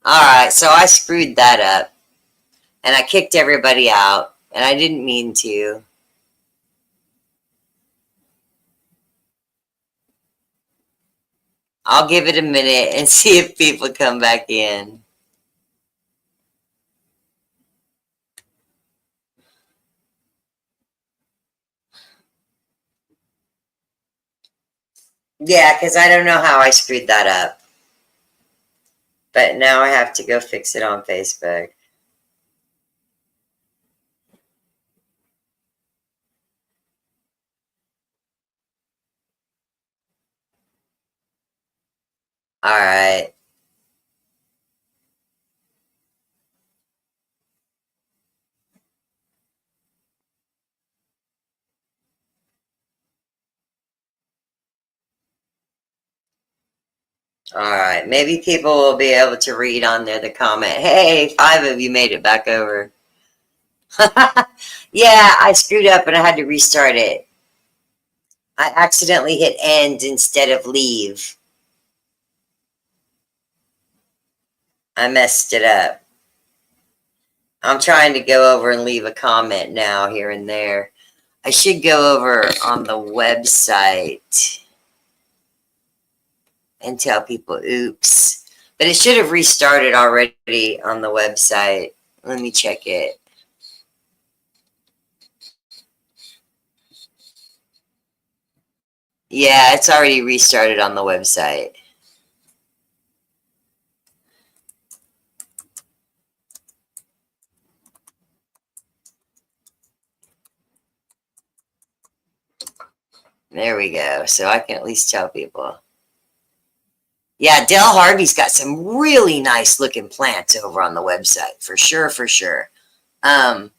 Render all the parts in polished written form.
Alright, so I screwed that up. And I kicked everybody out. And I didn't mean to. I'll give it a minute and see if people come back in. Yeah, because I don't know how I screwed that up. But now I have to go fix it on Facebook. Alright. Alright, maybe people will be able to read on there the comment. Hey, 5 of you made it back over. Yeah, I screwed up and I had to restart it. I accidentally hit end instead of leave. I messed it up. I'm trying to go over and leave a comment now here and there. I should go over on the website and tell people, oops. But it should have restarted already on the website. Let me check it. Yeah, it's already restarted on the website. There we go. So I can at least tell people. Yeah, Del Harvey's got some really nice looking plants over on the website. For sure, for sure. How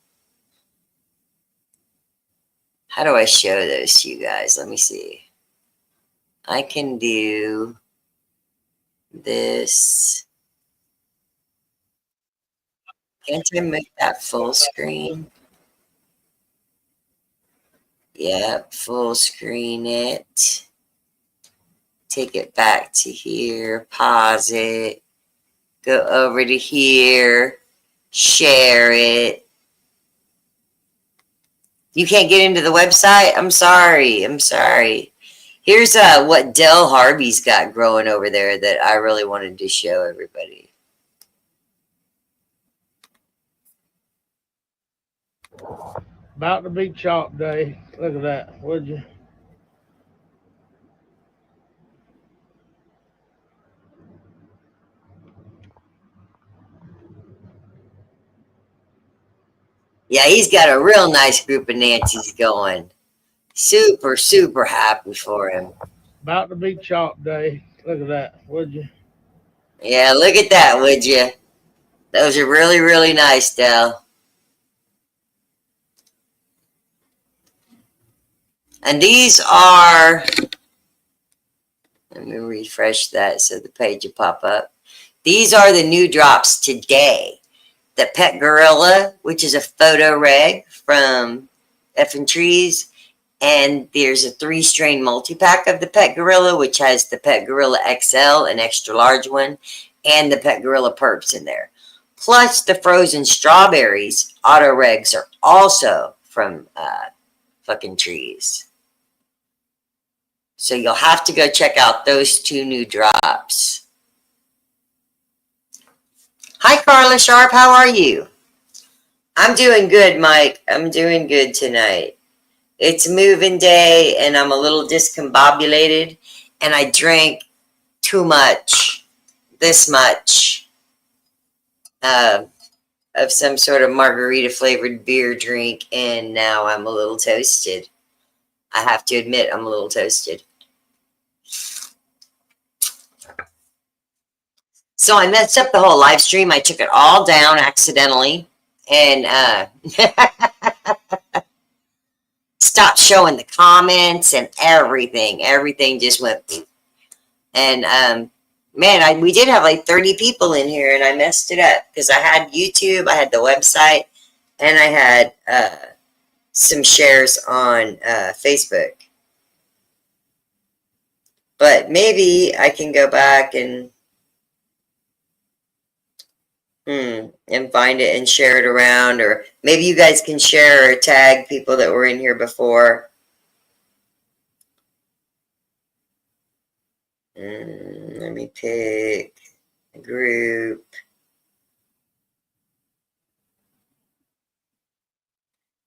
do I show those to you guys? Let me see. I can do this. Can't I make that full screen? Yep, full screen it. Take it back to here, pause it, go over to here, share it. You can't get into the website? I'm sorry. I'm sorry. Here's what Del Harvey's got growing over there that I really wanted to show everybody. About to be chalk day. Look at that, would you? Yeah, he's got a real nice group of Nancy's going. Super, super happy for him. About to be chalk day. Look at that, would you? Yeah, look at that, would you? Those are really, really nice, Del. And these are, let me refresh that so the page will pop up. These are the new drops today. The Pet Gorilla, which is a photo reg from Effin Trees. And there's a 3-strain multi-pack of the Pet Gorilla, which has the Pet Gorilla XL, an extra large one, and the Pet Gorilla Purps in there. Plus, the frozen strawberries auto regs are also from fucking Trees. So you'll have to go check out those 2 new drops. Hi, Carla Sharp. How are you? I'm doing good, Mike. I'm doing good tonight. It's moving day, and I'm a little discombobulated, and I drank too much, this much, of some sort of margarita-flavored beer drink, and now I'm a little toasted. I have to admit, I'm a little toasted. So I messed up the whole live stream. I took it all down accidentally, and stopped showing the comments and everything. Everything just went. And man, we did have like 30 people in here, and I messed it up because I had YouTube, I had the website, and I had some shares on Facebook. But maybe I can go back and And find it and share it around, or maybe you guys can share or tag people that were in here before. Let me pick a group.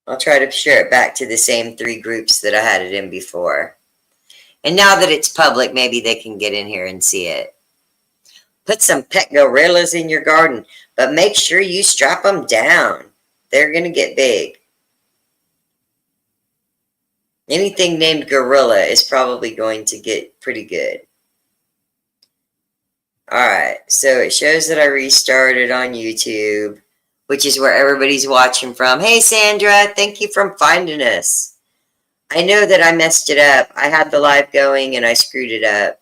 I'll try to share it back to the same 3 groups that I had it in before. And now that it's public, maybe they can get in here and see it. Put some pet gorillas in your garden, but make sure you strap them down. They're going to get big. Anything named gorilla is probably going to get pretty good. Alright, so it shows that I restarted on YouTube, which is where everybody's watching from. Hey Sandra, thank you for finding us. I know that I messed it up. I had the live going and I screwed it up.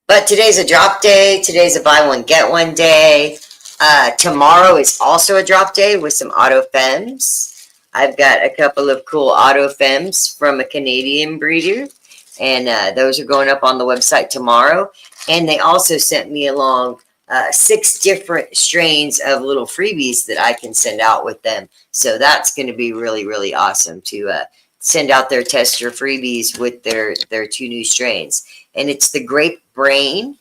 But today's a drop day. Today's a buy one, get one day. Tomorrow is also a drop day with some auto femmes. I've got a couple of cool auto femmes from a Canadian breeder. And those are going up on the website tomorrow. And they also sent me along 6 different strains of little freebies that I can send out with them. So that's going to be really, really awesome to send out their tester freebies with their 2 new strains. And it's the Grape Brain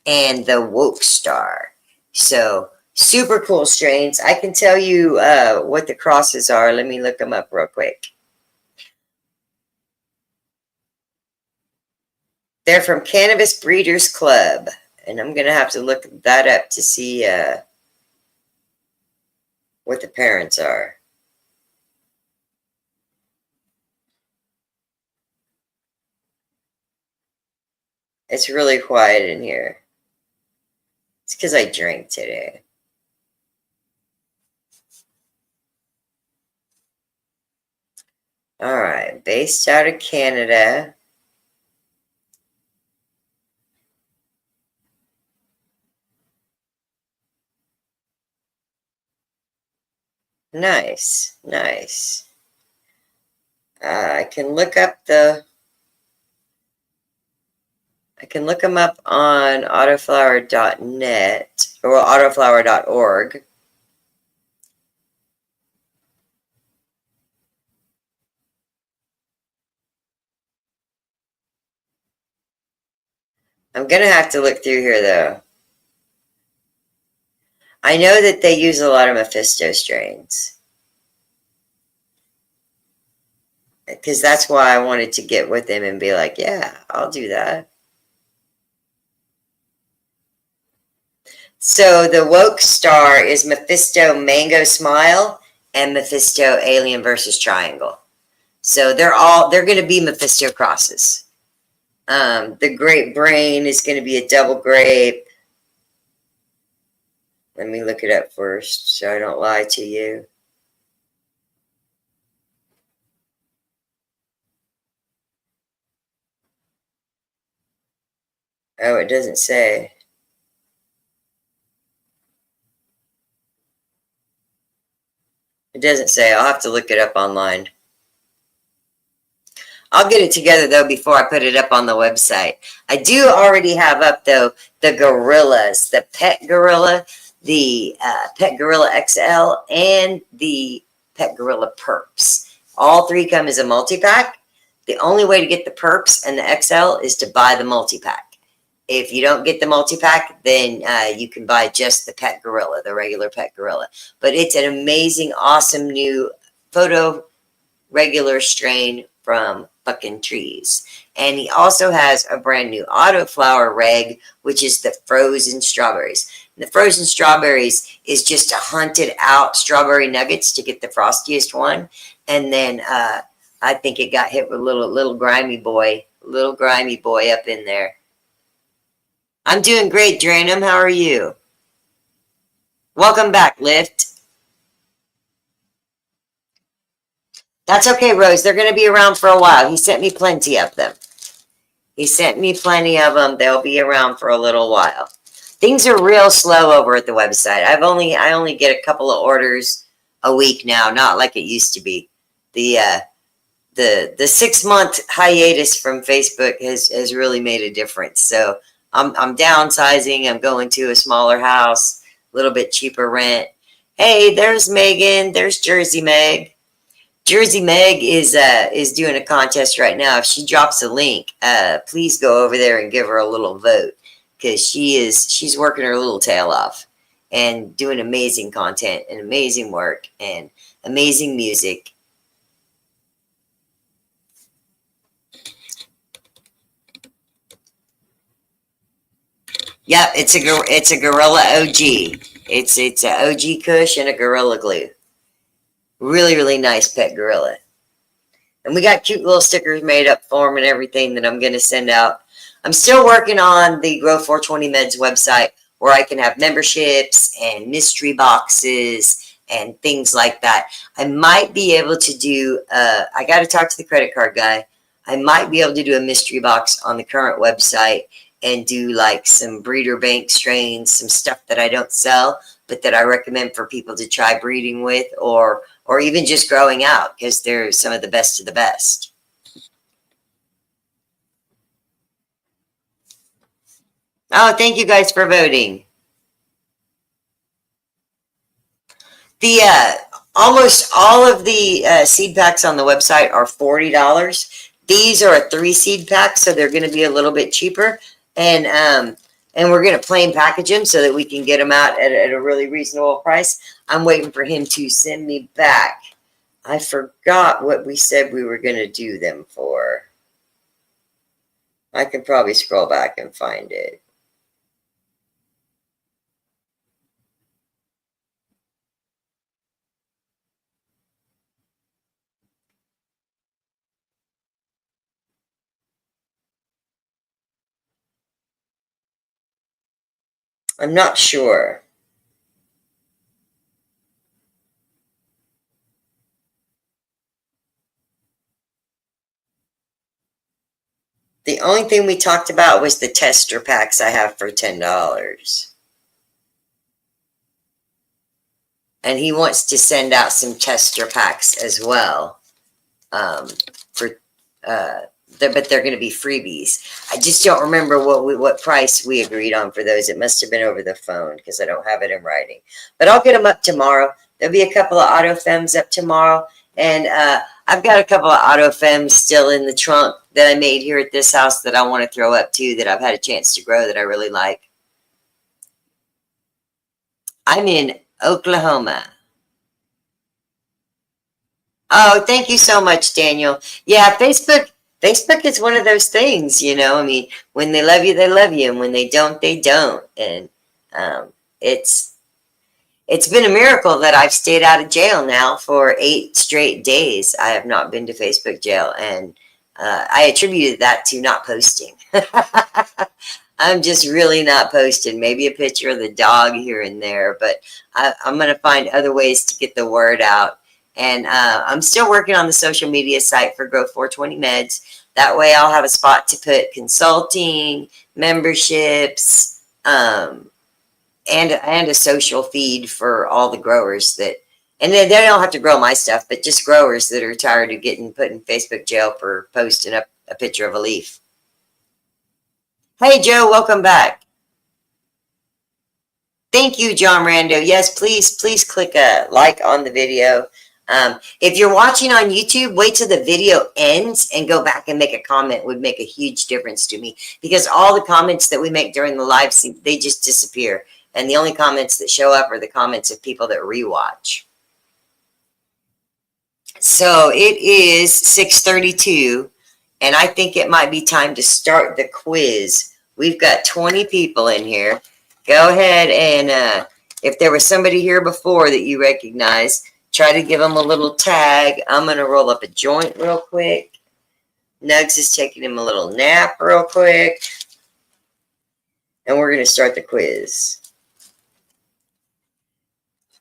and the Woke Star. So super cool strains. I can tell you what the crosses are. Let me look them up real quick. They're from Cannabis Breeders Club. And I'm going to have to look that up to see what the parents are. It's really quiet in here. It's because I drank today. All right, based out of Canada. Nice, nice. I can look up I can look them up on autoflower.net or autoflower.org. I'm going to have to look through here, though. I know that they use a lot of Mephisto strains. Because that's why I wanted to get with them and be like, yeah, I'll do that. So the Woke Star is Mephisto Mango Smile and Mephisto Alien versus Triangle. So they're going to be Mephisto crosses. The Grape Brain is going to be a double grape. Let me look it up first so I don't lie to you. Oh, it doesn't say. It doesn't say. I'll have to look it up online. I'll get it together, though, before I put it up on the website. I do already have up, though, the gorillas, the Pet Gorilla, the Pet Gorilla XL, and the Pet Gorilla Perps. All 3 come as a multi-pack. The only way to get the Perps and the XL is to buy the multi-pack. If you don't get the multi-pack, then you can buy just the Pet Gorilla, the regular Pet Gorilla. But it's an amazing, awesome new photo regular strain from Fucking Trees. And he also has a brand new Autoflower reg, which is the Frozen Strawberries. And the Frozen Strawberries is just a hunted out strawberry nuggets to get the frostiest one. And then I think it got hit with little grimy boy up in there. I'm doing great, Dranum. How are you? Welcome back, Lift. That's okay, Rose. They're going to be around for a while. He sent me plenty of them. They'll be around for a little while. Things are real slow over at the website. I only get a couple of orders a week now, not like it used to be. The 6-month hiatus from Facebook has really made a difference. So I'm downsizing. I'm going to a smaller house, a little bit cheaper rent. Hey, there's Megan. There's Jersey Meg. Jersey Meg is doing a contest right now. If she drops a link, please go over there and give her a little vote, because she's working her little tail off and doing amazing content and amazing work and amazing music. Yep, it's a Gorilla OG. It's a OG Kush and a Gorilla Glue. Really, really nice pet gorilla. And we got cute little stickers made up for them and everything that I'm going to send out. I'm still working on the Grow 420 Meds website, where I can have memberships and mystery boxes and things like that. I might be able to do, I got to talk to the credit card guy. I might be able to do a mystery box on the current website and do like some breeder bank strains, some stuff that I don't sell, but that I recommend for people to try breeding with, or even just growing out, because they're some of the best of the best. Oh, thank you guys for voting. The almost all of the seed packs on the website are $40. These are a 3 seed pack, so they're going to be a little bit cheaper, and we're going to plain package them so that we can get them out at a really reasonable price. I'm waiting for him to send me back. I forgot what we said we were going to do them for. I can probably scroll back and find it. I'm not sure. The only thing we talked about was the tester packs I have for $10. And he wants to send out some tester packs as well, but they're going to be freebies. I just don't remember what price we agreed on for those. It must have been over the phone, because I don't have it in writing. But I'll get them up tomorrow. There'll be a couple of AutoFems up tomorrow, and I've got a couple of AutoFems still in the trunk that I made here at this house that I want to throw up too, that I've had a chance to grow, that I really like. I'm in Oklahoma. Oh, thank you so much, Daniel. Yeah, Facebook is one of those things, you know. I mean, when they love you, and when they don't, they don't. And it's been a miracle that I've stayed out of jail now for 8 straight days. I have not been to Facebook jail, and I attributed that to not posting. I'm just really not posting. Maybe a picture of the dog here and there, but I'm going to find other ways to get the word out. And I'm still working on the social media site for Grow 420 Meds. That way I'll have a spot to put consulting, memberships, and a social feed for all the growers that, and they don't have to grow my stuff, but just growers that are tired of getting put in Facebook jail for posting up a picture of a leaf. Hey, Joe, welcome back. Thank you, John Rando. Yes, please click a like on the video. If you're watching on YouTube, wait till the video ends and go back and make a comment. It would make a huge difference to me, because all the comments that we make during the live, they just disappear. And the only comments that show up are the comments of people that rewatch. So it is 6:32, and I think it might be time to start the quiz. We've got 20 people in here. Go ahead and if there was somebody here before that you recognize, try to give them a little tag. I'm going to roll up a joint real quick. Nugs is taking him a little nap real quick. And we're going to start the quiz.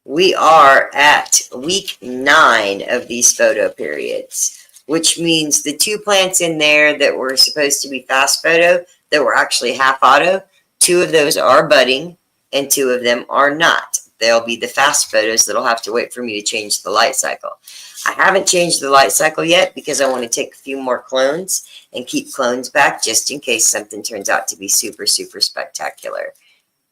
We are at week 9 of these photo periods, which means the 2 plants in there that were supposed to be fast photo, that were actually half auto, 2 of those are budding and 2 of them are not. they'll be the fast photos that'll have to wait for me to change the light cycle. I haven't changed the light cycle yet because I want to take a few more clones and keep clones back just in case something turns out to be super, super spectacular.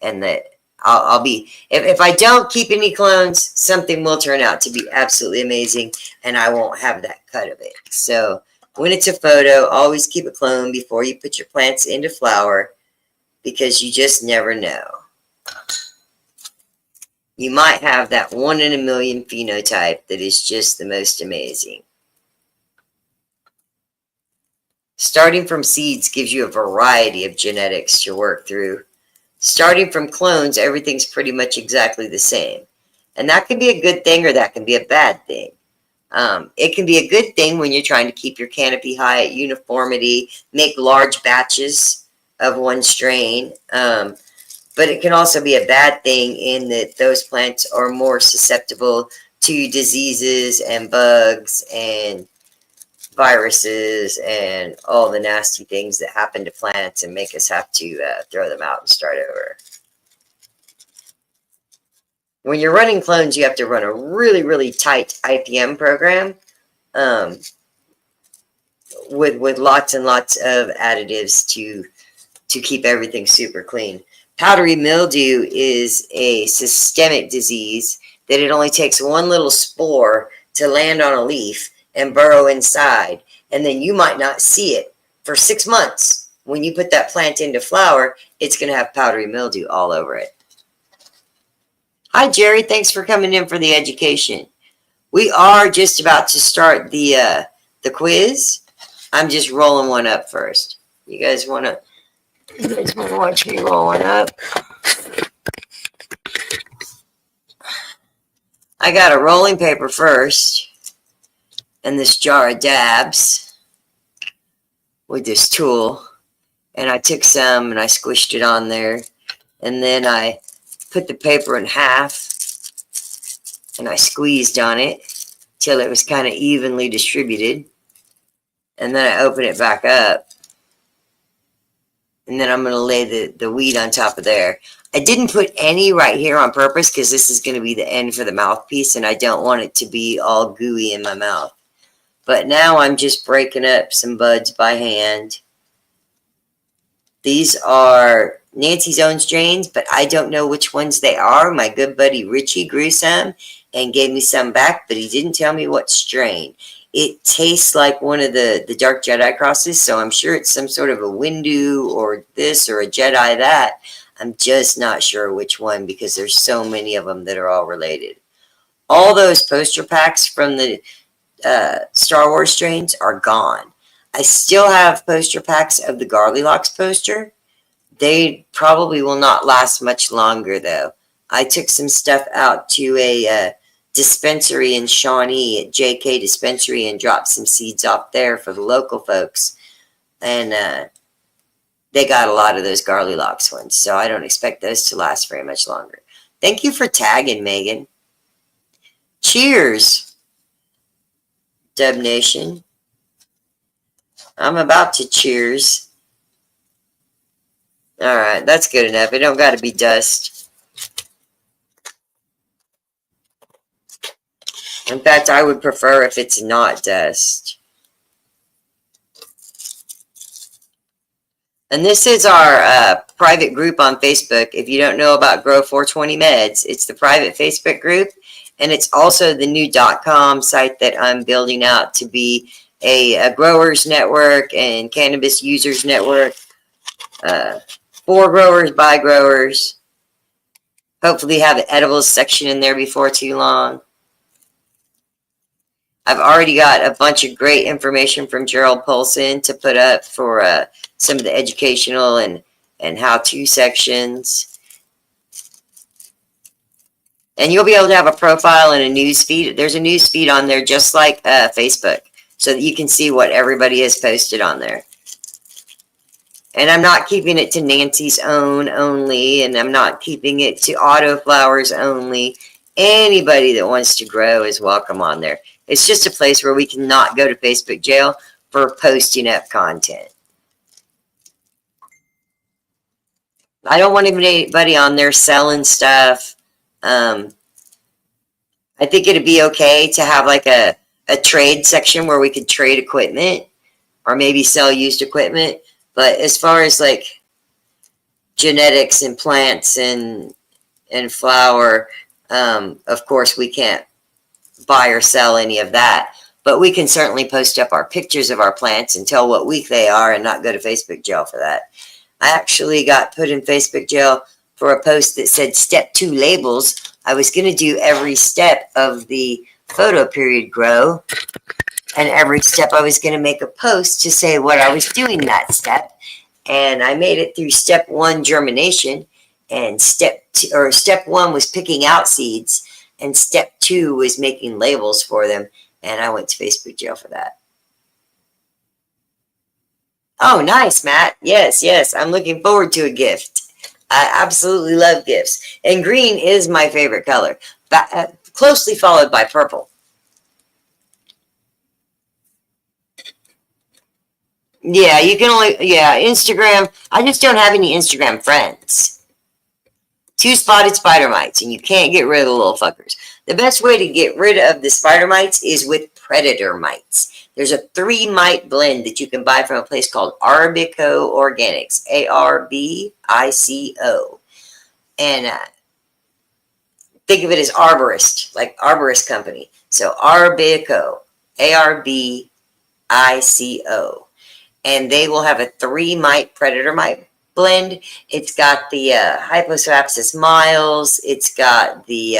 And that I'll be, if I don't keep any clones, something will turn out to be absolutely amazing and I won't have that cut of it. So when it's a photo, always keep a clone before you put your plants into flower because you just never know. You might have that 1 in a million phenotype that is just the most amazing. Starting from seeds gives you a variety of genetics to work through. Starting from clones, everything's pretty much exactly the same. And that can be a good thing or that can be a bad thing. It can be a good thing when you're trying to keep your canopy high at uniformity, make large batches of one strain. But it can also be a bad thing in that those plants are more susceptible to diseases and bugs and viruses and all the nasty things that happen to plants and make us have to throw them out and start over. When you're running clones, you have to run a really, really tight IPM program with lots and lots of additives to keep everything super clean. Powdery mildew is a systemic disease that it only takes one little spore to land on a leaf and burrow inside, and then you might not see it for 6 months. When you put that plant into flower, it's going to have powdery mildew all over it. Hi, Jerry. Thanks for coming in for the education. We are just about to start the quiz. I'm just rolling one up first. You guys want to watch me roll one up? I got a rolling paper first and this jar of dabs with this tool, and I took some and I squished it on there, and then I put the paper in half and I squeezed on it till it was kind of evenly distributed, and then I open it back up, and then I'm going to lay the weed on top of there. I didn't put any right here on purpose because this is going to be the end for the mouthpiece and I don't want it to be all gooey in my mouth. But now I'm just breaking up some buds by hand. These are Nancy's own strains, but I don't know which ones they are. My good buddy Richie grew some and gave me some back, but he didn't tell me what strain. It tastes like one of the Dark Jedi crosses, so I'm sure it's some sort of a Windu or this or a Jedi that. I'm just not sure which one because there's so many of them that are all related. All those poster packs from the Star Wars strains are gone. I still have poster packs of the Garlylocks poster. They probably will not last much longer, though. I took some stuff out to a dispensary in Shawnee at JK Dispensary and dropped some seeds off there for the local folks. And they got a lot of those Garlylocks ones, so I don't expect those to last very much longer. Thank you for tagging, Megan. Cheers, Dub Nation. I'm about to cheers. All right, that's good enough. It don't got to be dust. In fact, I would prefer if it's not dust. And this is our private group on Facebook. If you don't know about Grow 420 Meds, it's the private Facebook group. And it's also the new .com site that I'm building out to be a growers network and cannabis users network. For growers, by growers. Hopefully have an edibles section in there before too long. I've already got a bunch of great information from Gerald Polson to put up for some of the educational and how-to sections. And you'll be able to have a profile and a news feed. There's a news feed on there just like Facebook so that you can see what everybody has posted on there. And I'm not keeping it to Nancy's own only, and I'm not keeping it to Autoflowers only. Anybody that wants to grow is welcome on there. It's just a place where we cannot go to Facebook jail for posting up content. I don't want anybody on there selling stuff, I think it'd be okay to have like a trade section where we could trade equipment or maybe sell used equipment. But as far as like genetics and plants and flower, of course we can't buy or sell any of that. But we can certainly post up our pictures of our plants and tell what week they are and not go to Facebook jail for that. I actually got put in Facebook jail for a post that said step 2 labels. I was going to do every step of the photo period grow, and every step I was going to make a post to say what I was doing that step. And I made it through step 1 germination, and step 1 was picking out seeds, and step 2 was making labels for them. And I went to Facebook jail for that. Oh, nice, Matt. Yes. I'm looking forward to a gift. I absolutely love gifts. And green is my favorite color, closely followed by purple. Yeah, you can only, Instagram. I just don't have any Instagram friends. 2 spotted spider mites, and you can't get rid of the little fuckers. The best way to get rid of the spider mites is with predator mites. There's a 3 mite blend that you can buy from a place called Arbico Organics, ARBICO. And think of it as arborist, like arborist company. So Arbico, ARBICO. And they will have a 3 mite predator mite blend. It's got the Hyposphaxis miles. It's got the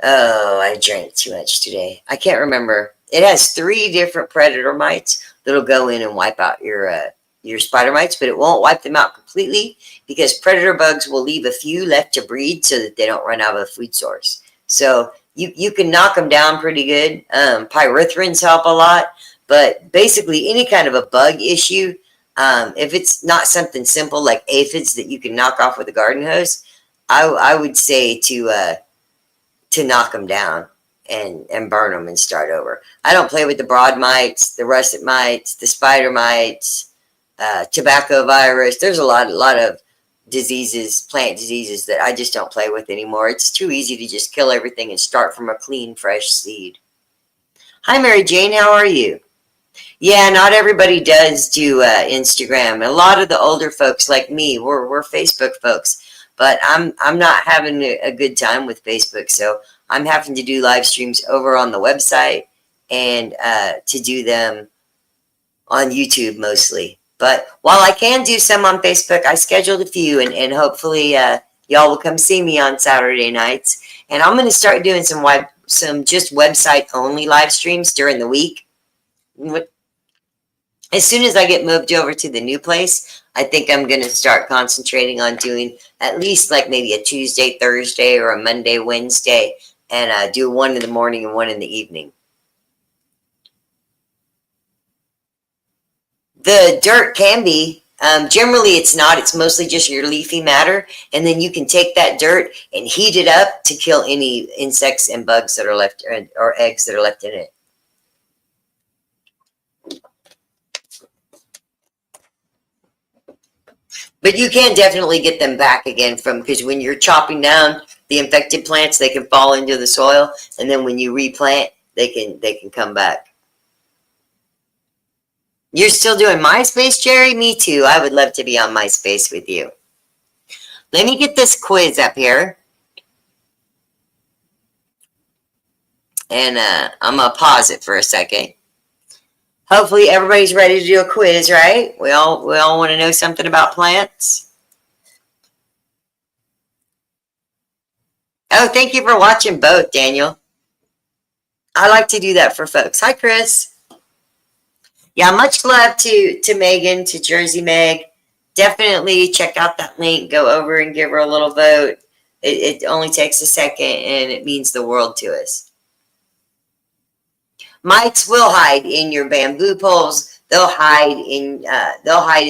I drank too much today. I can't remember. It has 3 different predator mites that'll go in and wipe out your spider mites, but it won't wipe them out completely because predator bugs will leave a few left to breed so that they don't run out of a food source. So you can knock them down pretty good. Pyrethrins help a lot, but basically any kind of a bug issue, if it's not something simple like aphids that you can knock off with a garden hose, I would say to knock them down and burn them and start over. I don't play with the broad mites, the russet mites, the spider mites, tobacco virus. There's a lot of diseases, plant diseases that I just don't play with anymore. It's too easy to just kill everything and start from a clean, fresh seed. Hi, Mary Jane. How are you? Yeah, not everybody does do Instagram. A lot of the older folks like me, we're Facebook folks. But I'm not having a good time with Facebook, so I'm having to do live streams over on the website and to do them on YouTube mostly. But while I can do some on Facebook, I scheduled a few, and hopefully y'all will come see me on Saturday nights. And I'm going to start doing some just website only live streams during the week. As soon as I get moved over to the new place, I think I'm going to start concentrating on doing at least like maybe a Tuesday, Thursday, or a Monday, Wednesday, and do one in the morning and one in the evening. The dirt can be. Generally, it's not. It's mostly just your leafy matter, and then you can take that dirt and heat it up to kill any insects and bugs that are left or eggs that are left in it. But you can definitely get them back again because when you're chopping down the infected plants, they can fall into the soil, and then when you replant, they can come back. You're still doing MySpace, Jerry? Me too. I would love to be on MySpace with you. Let me get this quiz up here. And I'm going to pause it for a second. Hopefully everybody's ready to do a quiz, right? We all want to know something about plants. Oh, thank you for watching both, Daniel. I like to do that for folks. Hi, Chris. Yeah, much love to Megan, to Jersey Meg. Definitely check out that link. Go over and give her a little vote. It only takes a second, and it means the world to us. Mites will hide in your bamboo poles. They'll hide in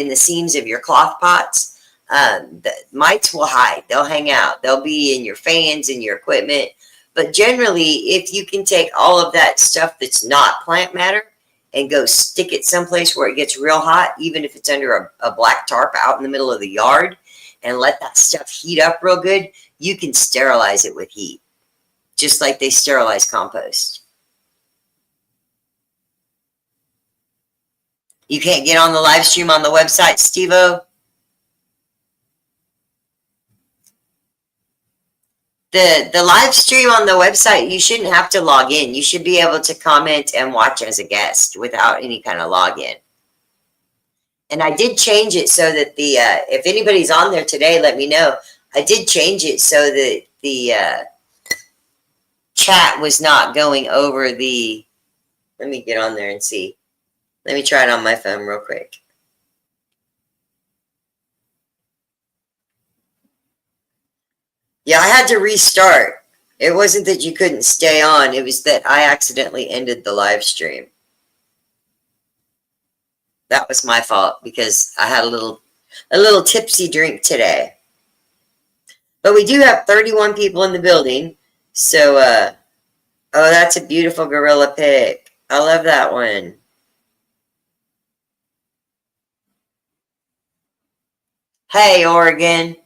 the seams of your cloth pots. The mites will hide. They'll hang out. They'll be in your fans and your equipment. But generally, if you can take all of that stuff that's not plant matter and go stick it someplace where it gets real hot, even if it's under a black tarp out in the middle of the yard, and let that stuff heat up real good, you can sterilize it with heat, just like they sterilize compost. You can't get on the live stream on the website, Steve-O? The live stream on the website, you shouldn't have to log in. You should be able to comment and watch as a guest without any kind of login. And I did change it so that the if anybody's on there today, let me know. I did change it so that the chat was not going over the. Let me get on there and see. Let me try it on my phone real quick. Yeah, I had to restart. It wasn't that you couldn't stay on. It was that I accidentally ended the live stream. That was my fault because I had a little tipsy drink today. But we do have 31 people in the building. So, oh, that's a beautiful gorilla pic. I love that one. Hey, Oregon.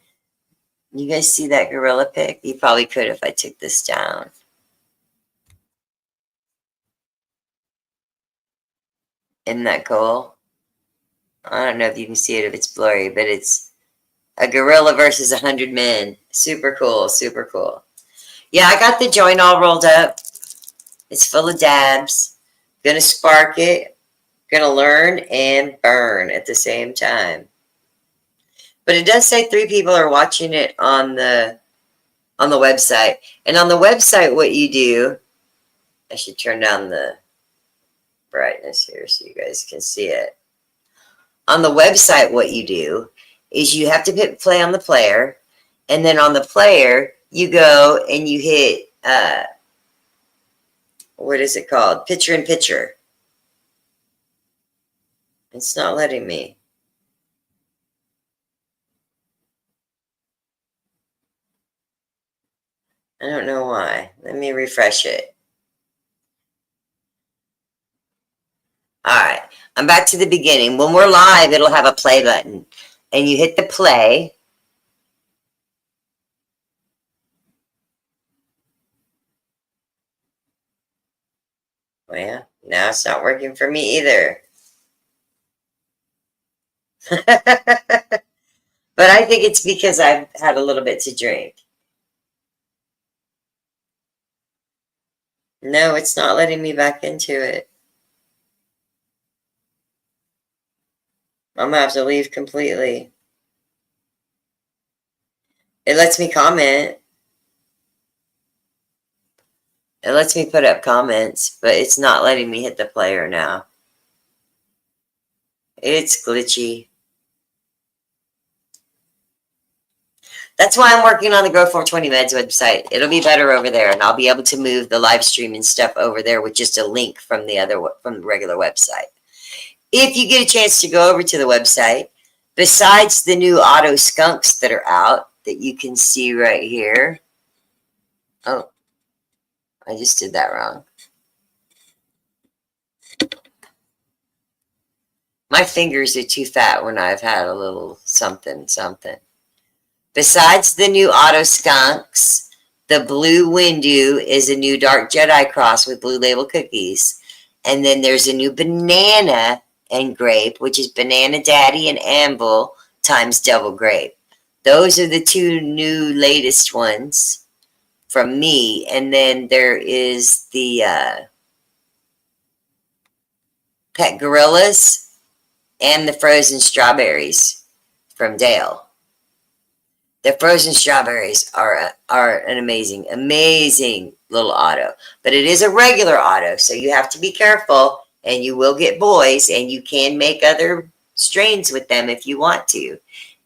You guys see that gorilla pic? You probably could if I took this down. Isn't that cool? I don't know if you can see it if it's blurry, but it's a gorilla versus 100 men. Super cool, super cool. Yeah, I got the joint all rolled up. It's full of dabs. Gonna spark it. Gonna learn and burn at the same time. But it does say 3 people are watching it on the website. And on the website, what you do, I should turn down the brightness here so you guys can see it. On the website, what you do is you have to hit play on the player. And then on the player, you go and you hit, what is it called? Picture in picture. It's not letting me. I don't know why. Let me refresh it. All right. I'm back to the beginning. When we're live, it'll have a play button. And you hit the play. Well, now it's not working for me either. But I think it's because I've had a little bit to drink. No, it's not letting me back into it. I'm gonna have to leave completely. It lets me comment. It lets me put up comments, but it's not letting me hit the player now. It's glitchy. That's why I'm working on the Grow 420 Meds website. It'll be better over there, and I'll be able to move the live stream and stuff over there with just a link from the regular website. If you get a chance to go over to the website, besides the new auto skunks that are out that you can see right here. Oh, I just did that wrong. My fingers are too fat when I've had a little something. Besides the new auto skunks, the blue Windu is a new Dark Jedi cross with Blue Label cookies. And then there's a new banana and grape, which is Banana Daddy and Anvil times Devil Grape. Those are the 2 new latest ones from me. And then there is the Pet Gorillas and the frozen strawberries from Dale. The frozen strawberries are an amazing little auto. But it is a regular auto, so you have to be careful, and you will get boys, and you can make other strains with them if you want to.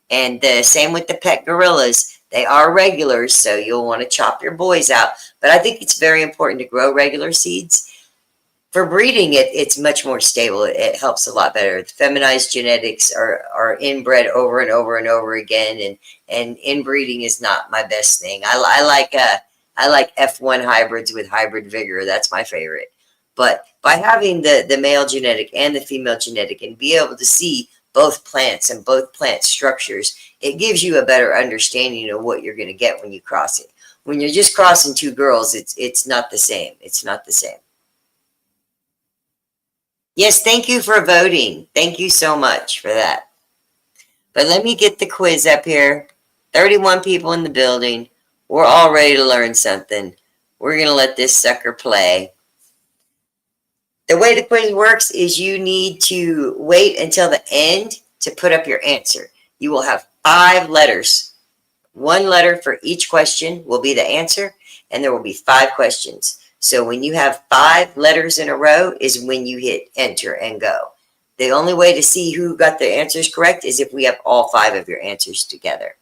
And the same with the Pet Gorillas. They are regulars, so you'll want to chop your boys out. But I think it's very important to grow regular seeds. For breeding, it's much more stable. It helps a lot better. The feminized genetics are inbred over and over and over again, and inbreeding is not my best thing. I like F1 hybrids with hybrid vigor. That's my favorite. But by having the male genetic and the female genetic and be able to see both plants and both plant structures, it gives you a better understanding of what you're going to get when you cross it. When you're just crossing two girls, it's not the same. It's not the same. Yes, thank you for voting. Thank you so much for that. But let me get the quiz up here. 31 people in the building. We're all ready to learn something. We're going to let this sucker play. The way the quiz works is you need to wait until the end to put up your answer. You will have 5 letters. 1 letter for each question will be the answer, and there will be 5 questions. So when you have 5 letters in a row is when you hit enter and go. The only way to see who got the answers correct is if we have all 5 of your answers together.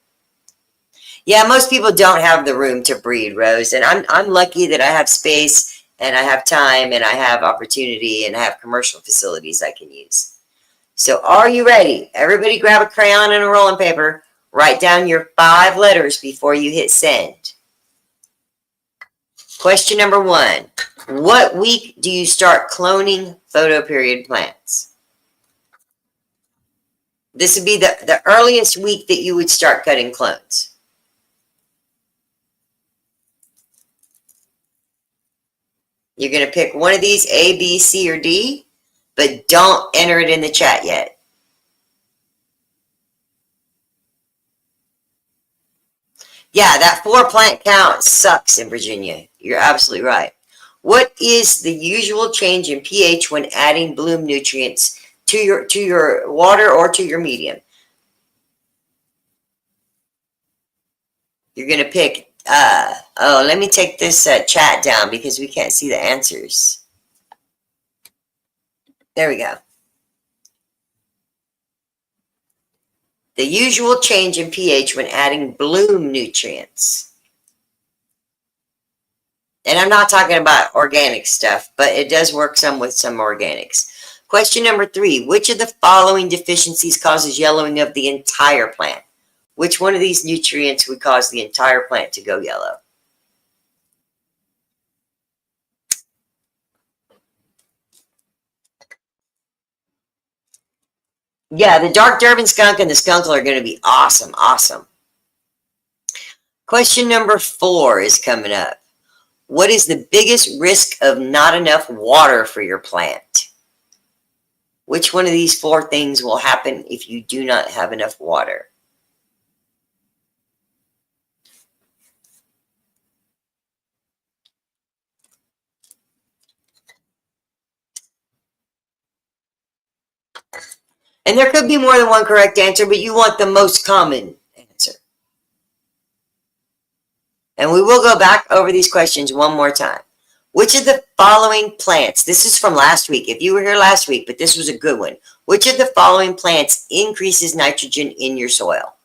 Yeah, most people don't have the room to breed, Rose, and I'm lucky that I have space and I have time and I have opportunity and I have commercial facilities I can use. So are you ready? Everybody grab a crayon and a rolling paper. Write down your 5 letters before you hit send. Question number 1. What week do you start cloning photoperiod plants? This would be the earliest week that you would start cutting clones. You're going to pick one of these, A, B, C, or D, but don't enter it in the chat yet. Yeah, that 4 plant count sucks in Virginia. You're absolutely right. What is the usual change in pH when adding bloom nutrients to your water or to your medium? You're going to pick, let me take this chat down because we can't see the answers. There we go. The usual change in pH when adding bloom nutrients. And I'm not talking about organic stuff, but it does work some with some organics. Question number 3. Which of the following deficiencies causes yellowing of the entire plant? Which one of these nutrients would cause the entire plant to go yellow? Yeah, the dark Durban skunk and the skunkle are going to be awesome, awesome. Question number 4 is coming up. What is the biggest risk of not enough water for your plant? Which one of these 4 things will happen if you do not have enough water? And there could be more than one correct answer, but you want the most common answer. And we will go back over these questions one more time. Which of the following plants, this is from last week, if you were here last week, but this was a good one. Which of the following plants increases nitrogen in your soil?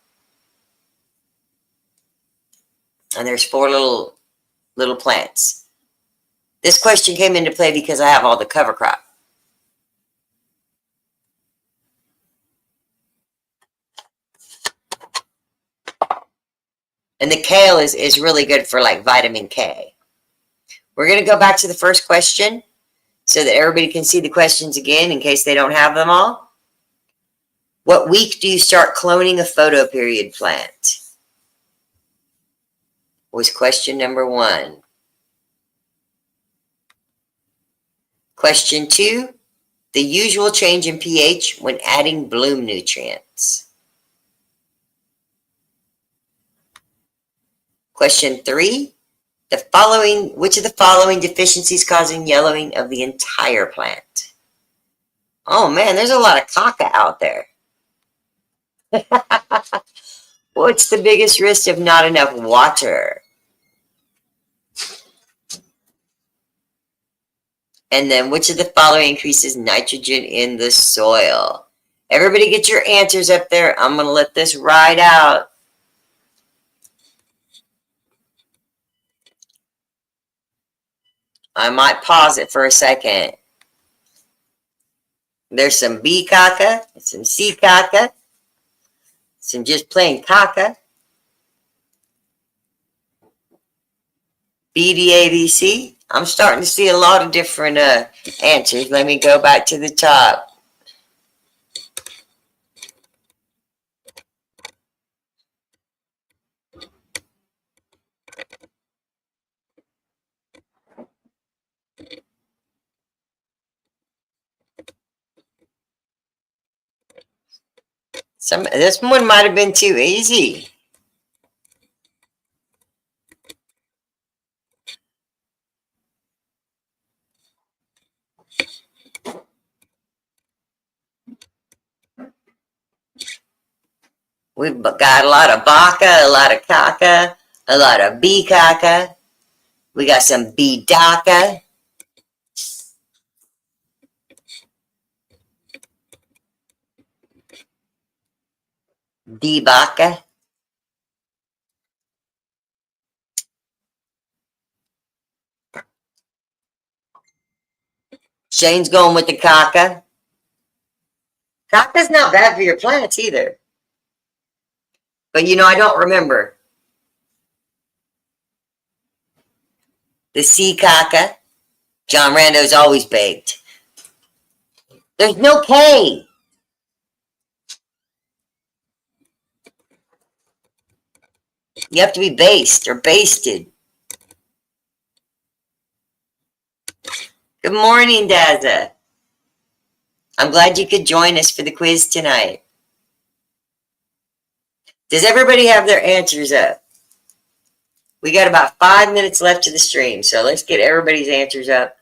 And there's 4 little plants. This question came into play because I have all the cover crop. And the kale is really good for like vitamin K. We're going to go back to the first question so that everybody can see the questions again in case they don't have them all. What week do you start cloning a photoperiod plant? Was question number 1. Question 2, the usual change in pH when adding bloom nutrients. Question 3, which of the following deficiencies causing yellowing of the entire plant? Oh man, there's a lot of caca out there. What's the biggest risk of not enough water? And then which of the following increases nitrogen in the soil? Everybody get your answers up there. I'm going to let this ride out. I might pause it for a second. There's some B caca, some C caca, some just plain caca. BDABC. I'm starting to see a lot of different answers. Let me go back to the top. This one might have been too easy. We've got a lot of baka, a lot of kaka, a lot of bikaka. We got some bidaka. Dibaka. Shane's going with the kaka. Kaka's not bad for your plants either. But I don't remember. The sea kaka. John Rando's always baked. There's no K. You have to be based or basted. Good morning, Daza. I'm glad you could join us for the quiz tonight. Does everybody have their answers up? We got about 5 minutes left of the stream, so let's get everybody's answers up.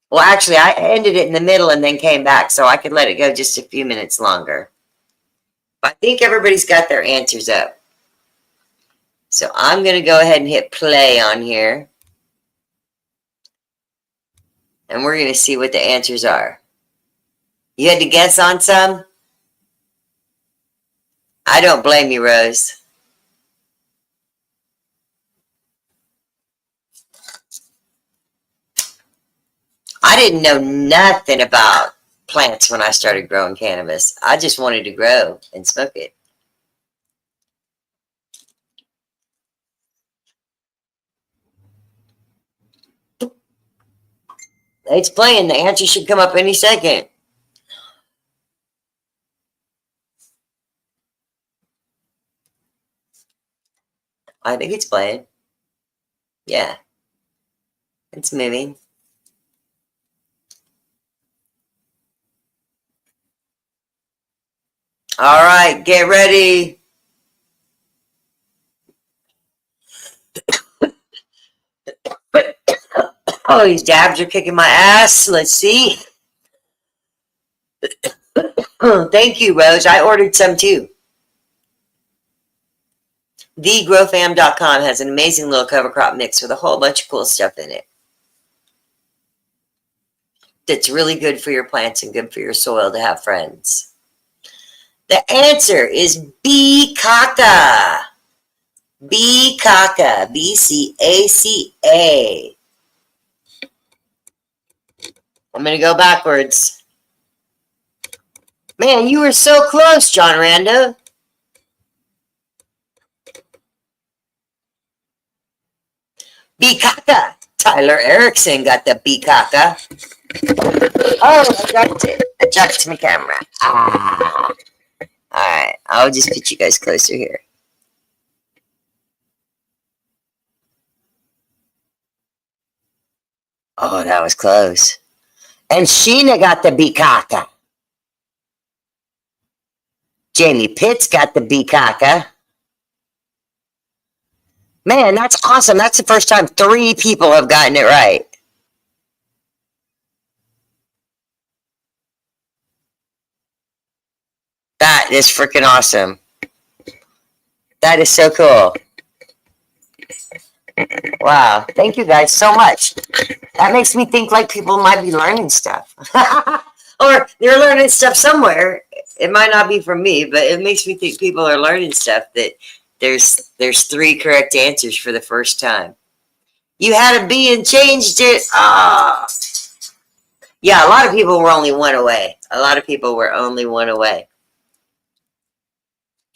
Well, actually, I ended it in the middle and then came back, so I could let it go just a few minutes longer. But I think everybody's got their answers up. So I'm going to go ahead and hit play on here. And we're going to see what the answers are. You had to guess on some? I don't blame you, Rose. I didn't know nothing about plants when I started growing cannabis. I just wanted to grow and smoke it. It's playing. The answer should come up any second. I think it's playing. Yeah. It's moving. All right, get ready. Oh, these dabs are kicking my ass. Let's see. Thank you, Rose. I ordered some too. TheGrowFam.com has an amazing little cover crop mix with a whole bunch of cool stuff in it. That's really good for your plants and good for your soil to have friends. The answer is Bcaca. Bcaca. Bcaca. I'm going to go backwards. Man, you were so close, John Rando. Bcaca. Tyler Erickson got the Bcaca. Oh, I dropped it. I dropped my camera. Ah. Alright, I'll just put you guys closer here. Oh, that was close. And Sheena got the Bcaca. Jamie Pitts got the Bcaca. Man, that's awesome. That's the first time 3 people have gotten it right. That is freaking awesome. That is so cool. Wow. Thank you guys so much. That makes me think like people might be learning stuff. Or they're learning stuff somewhere. It might not be from me, but it makes me think people are learning stuff that there's 3 correct answers for the first time. You had a B and changed it. Ah. Yeah, a lot of people were only 1 away. A lot of people were only 1 away.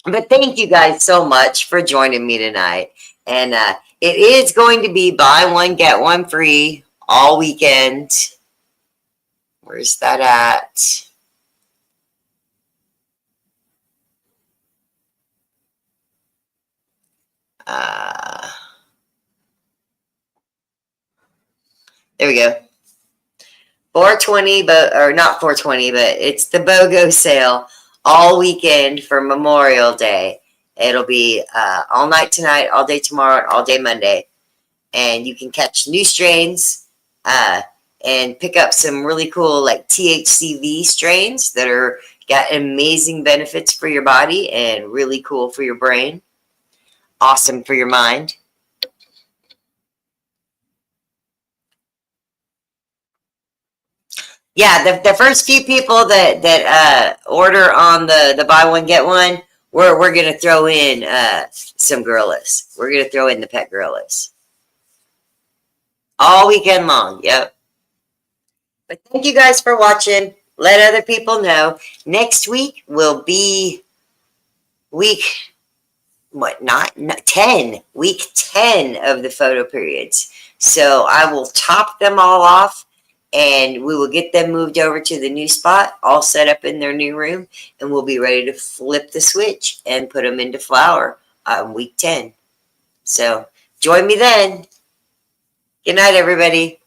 But thank you guys so much for joining me tonight. And it is going to be buy one, get one free all weekend. Where's that at? There we go. 420, or not 420, but it's the BOGO sale all weekend for Memorial Day. It'll be all night tonight, all day tomorrow, and all day Monday. And you can catch new strains and pick up some really cool like THCV strains that are got amazing benefits for your body and really cool for your brain. Awesome for your mind. Yeah, the first few people that order on the buy one get one, we're gonna throw in some gorillas. We're gonna throw in the pet gorillas all weekend long. Yep. But thank you guys for watching. Let other people know. Next week will be week not 10, week 10 of the photo periods. So I will top them all off and we will get them moved over to the new spot, all set up in their new room, and we'll be ready to flip the switch and put them into flower on week 10. So join me then. Good night, everybody.